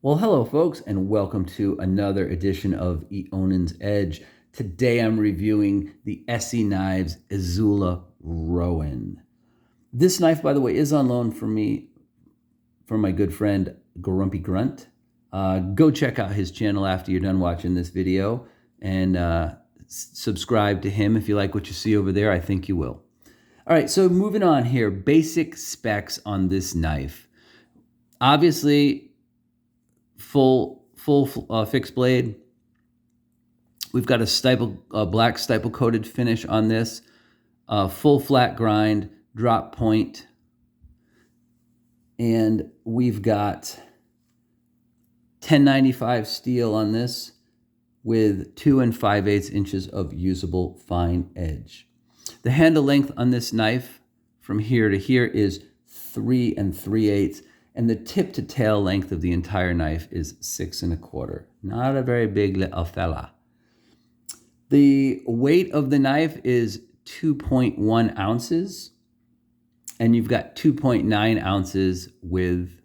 Well, hello, folks, and welcome to another edition of Eonan's Edge. Today I'm reviewing the ESEE Knives Izula Rowen. This knife, by the way, is on loan from me from my good friend Grumpy Grunt. Go check out his channel after you're done watching this video and subscribe to him if you like what you see over there. I think you will. All right, so moving on here, basic specs on this knife. Obviously, full fixed blade. We've got a black stipple coated finish on this, full flat grind, drop point, and we've got 1095 steel on this with 2 5/8 inches of usable fine edge. The handle length on this knife from here to here is 3 3/8. And the tip to tail length of the entire knife is 6 1/4. Not a very big little fella. The weight of the knife is 2.1 ounces. And you've got 2.9 ounces with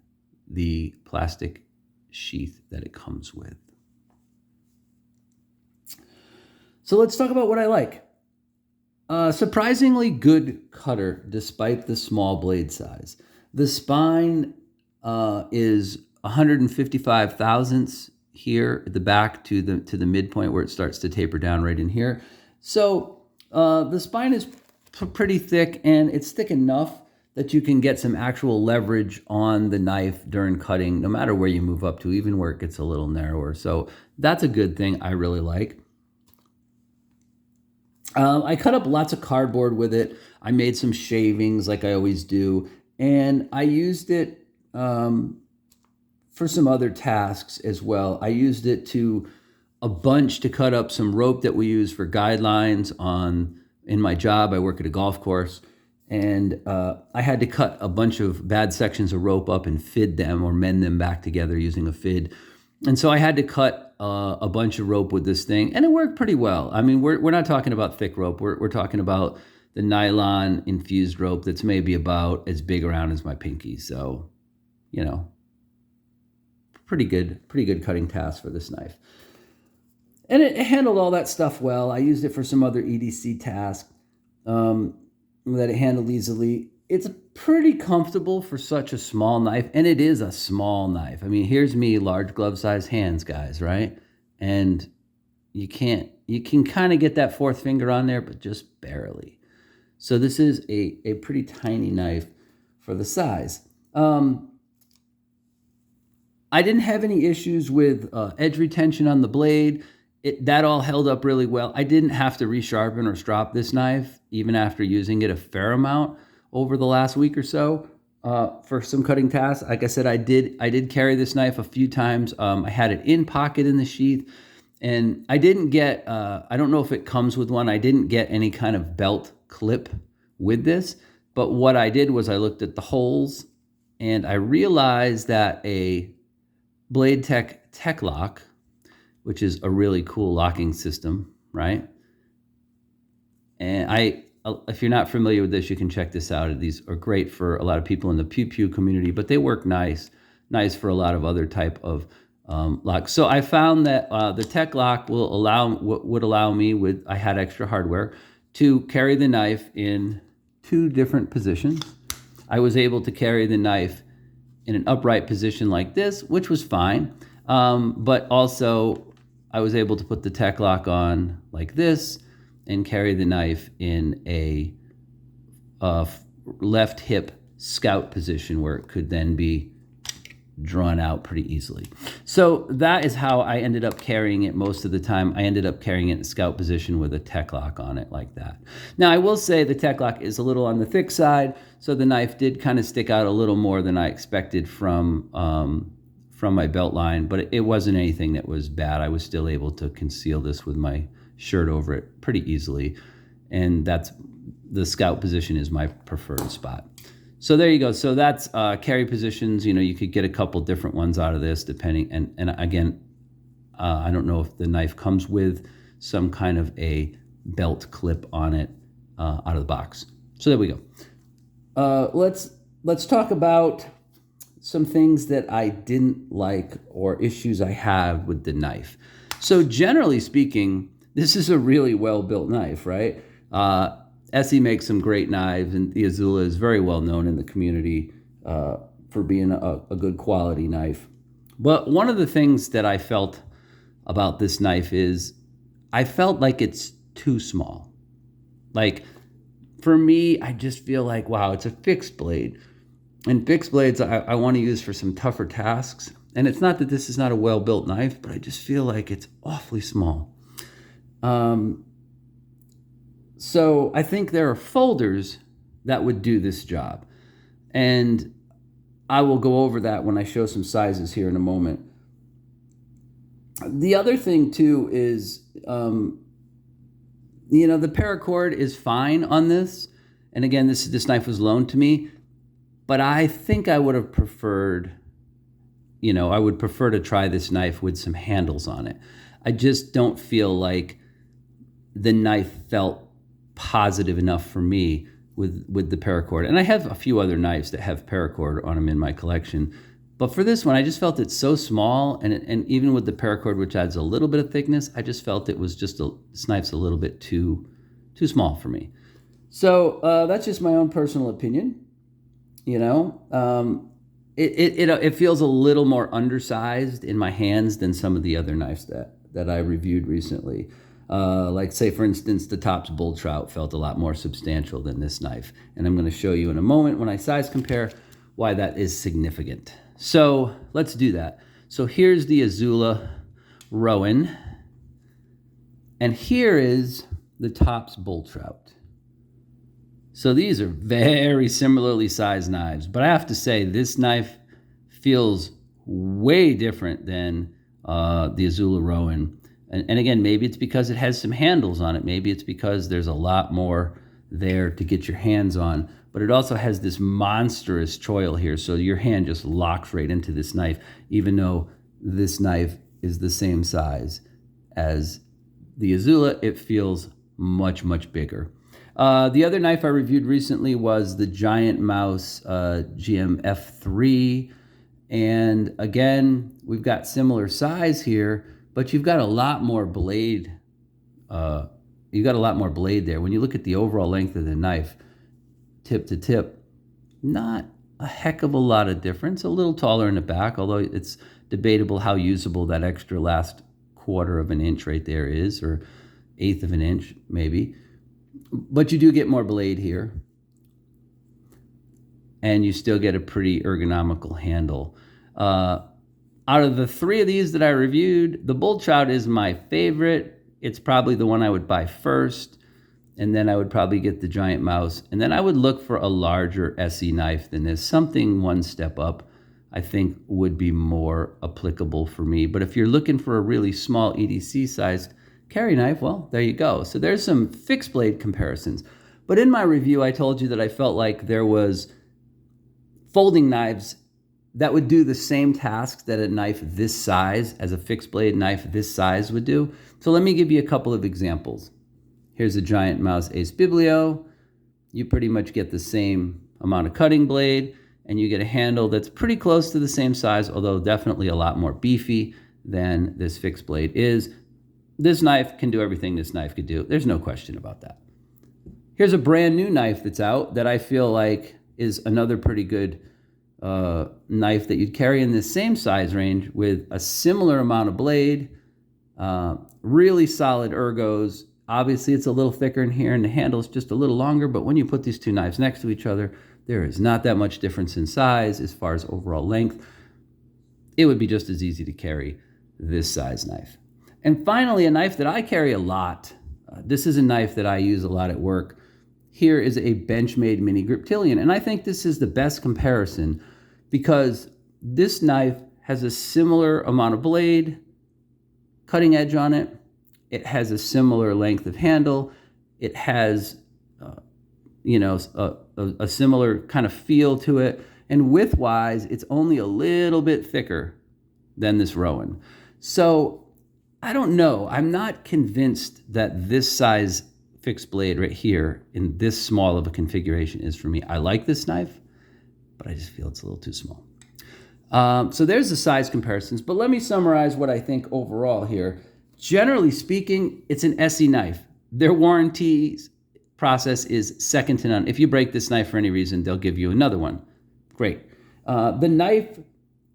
the plastic sheath that it comes with. So let's talk about what I like. Surprisingly good cutter despite the small blade size. The spine is 155 thousandths here at the back to the midpoint where it starts to taper down right in here. So the spine is pretty thick, and it's thick enough that you can get some actual leverage on the knife during cutting, no matter where you move up to, even where it gets a little narrower. So that's a good thing I really like. I cut up lots of cardboard with it. I made some shavings like I always do, and I used it for some other tasks as well. I used it to cut up some rope that we use for guidelines in my job. I work at a golf course, and I had to cut a bunch of bad sections of rope up and fid them or mend them back together using a fid. And so I had to cut a bunch of rope with this thing, and it worked pretty well. I mean, we're not talking about thick rope. We're talking about the nylon infused rope that's maybe about as big around as my pinky. So, you know, pretty good cutting task for this knife. And it handled all that stuff well. I used it for some other EDC tasks that it handled easily. It's pretty comfortable for such a small knife, and it is a small knife. I mean, here's me, large glove size hands, guys, right? And you can kind of get that fourth finger on there, but just barely. So this is a pretty tiny knife for the size. I didn't have any issues with edge retention on the blade. That all held up really well. I didn't have to resharpen or strop this knife, even after using it a fair amount over the last week or so for some cutting tasks. Like I said, I did carry this knife a few times. I had it in pocket in the sheath, and I didn't get, I don't know if it comes with one, I didn't get any kind of belt clip with this, but what I did was I looked at the holes, and I realized that a Blade Tech Lock, which is a really cool locking system, right? And if you're not familiar with this, you can check this out. These are great for a lot of people in the pew pew community, but they work nice for a lot of other type of locks. So I found that the Tech Lock would allow me, with I had extra hardware, to carry the knife in 2 different positions. I was able to carry the knife in an upright position like this, which was fine. But also I was able to put the Tech Lock on like this and carry the knife in a left hip scout position where it could then be drawn out pretty easily. So that is how I ended up carrying it most of the time. I ended up carrying it in scout position with a Tech Lock on it like that. Now, I will say the Tech Lock is a little on the thick side, so the knife did kind of stick out a little more than I expected from my belt line, but it wasn't anything that was bad. I was still able to conceal this with my shirt over it pretty easily, and the scout position is my preferred spot. So there you go. So that's carry positions. You know, you could get a couple different ones out of this depending. And again, I don't know if the knife comes with some kind of a belt clip on it out of the box. So there we go. Let's talk about some things that I didn't like or issues I have with the knife. So generally speaking, this is a really well-built knife, right? ESEE makes some great knives, and the Izula is very well known in the community for being a good quality knife. But one of the things that I felt about this knife is I felt like it's too small. Like, for me, I just feel like, wow, it's a fixed blade. And fixed blades I want to use for some tougher tasks. And it's not that this is not a well-built knife, but I just feel like it's awfully small. So I think there are folders that would do this job. And I will go over that when I show some sizes here in a moment. The other thing too is, the paracord is fine on this. And again, this knife was loaned to me, but I think I would have preferred, I would prefer to try this knife with some handles on it. I just don't feel like the knife felt positive enough for me with the paracord. And I have a few other knives that have paracord on them in my collection. But for this one, I just felt it's so small, and even with the paracord, which adds a little bit of thickness, I just felt it was just this knife's a little bit too small for me. So that's just my own personal opinion. It feels a little more undersized in my hands than some of the other knives that I reviewed recently. Like, say, for instance, the Tops Bull Trout felt a lot more substantial than this knife. And I'm going to show you in a moment when I size compare why that is significant. So let's do that. So here's the Izula Rowen. And here is the Tops Bull Trout. So these are very similarly sized knives. But I have to say, this knife feels way different than the Izula Rowen. And again, maybe it's because it has some handles on it. Maybe it's because there's a lot more there to get your hands on. But it also has this monstrous choil here, so your hand just locks right into this knife, even though this knife is the same size as the Izula. It feels much, much bigger. The other knife I reviewed recently was the Giant Mouse GMF3. And again, we've got similar size here, but you've got a lot more blade. You've got a lot more blade there. When you look at the overall length of the knife, tip to tip, not a heck of a lot of difference. A little taller in the back, although it's debatable how usable that extra last quarter of an inch right there is, or eighth of an inch maybe. But you do get more blade here, and you still get a pretty ergonomical handle. Out of the three of these that I reviewed, the Bull Trout is my favorite. It's probably the one I would buy first, and then I would probably get the Giant Mouse, and then I would look for a larger ESEE knife than this. Something one step up, I think, would be more applicable for me. But if you're looking for a really small EDC-sized carry knife, well, there you go. So there's some fixed blade comparisons. But in my review, I told you that I felt like there was folding knives that would do the same tasks that a knife this size, as a fixed blade knife this size, would do. So let me give you a couple of examples. Here's a Giant Mouse Ace Biblio. You pretty much get the same amount of cutting blade, and you get a handle that's pretty close to the same size, although definitely a lot more beefy than this fixed blade is. This knife can do everything this knife could do. There's no question about that. Here's a brand new knife that's out that I feel like is another pretty good knife that you'd carry in this same size range with a similar amount of blade, really solid ergos. Obviously, it's a little thicker in here, and the handle is just a little longer, but when you put these two knives next to each other, there is not that much difference in size as far as overall length. It would be just as easy to carry this size knife. And finally, a knife that I carry a lot. This is a knife that I use a lot at work. Here is a Benchmade Mini Griptilian, and I think this is the best comparison because this knife has a similar amount of blade, cutting edge on it. It has a similar length of handle. It has, a similar kind of feel to it. And width-wise, it's only a little bit thicker than this Rowen. So I don't know. I'm not convinced that this size fixed blade right here in this small of a configuration is for me. I like this knife, but I just feel it's a little too small. So there's the size comparisons, but let me summarize what I think overall here. Generally speaking, it's an ESEE knife. Their warranty process is second to none. If you break this knife for any reason, they'll give you another one. Great. The knife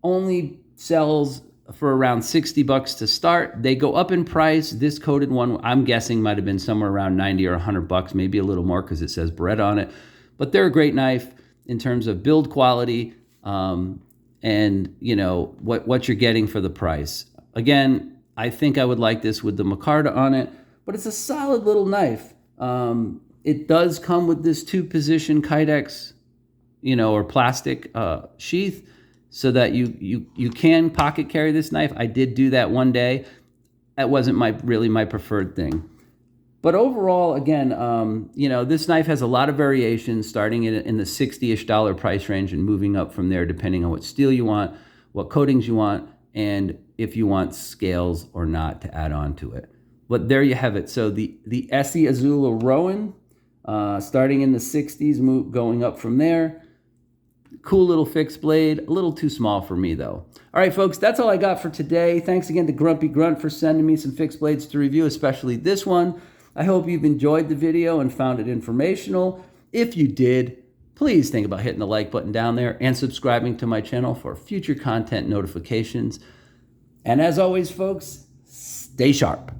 only sells for around 60 bucks to start. They go up in price. This coated one, I'm guessing, might have been somewhere around 90 or 100 bucks, maybe a little more because it says Beretta on it. But they're a great knife in terms of build quality, and you know what you're getting for the price. Again, I think I would like this with the micarta on it, but it's a solid little knife. It does come with this 2-position Kydex, or plastic sheath, so that you can pocket carry this knife. I did do that one day. That wasn't really my preferred thing. But overall, again, this knife has a lot of variations, starting in the $60-ish price range and moving up from there, depending on what steel you want, what coatings you want, and if you want scales or not to add on to it. But there you have it. So the ESEE Izula Rowen, starting in the 60s, going up from there. Cool little fixed blade, a little too small for me though. All right, folks, that's all I got for today. Thanks again to Grumpy Grunt for sending me some fixed blades to review, especially this one. I hope you've enjoyed the video and found it informational. If you did, please think about hitting the like button down there and subscribing to my channel for future content notifications. And as always, folks, stay sharp.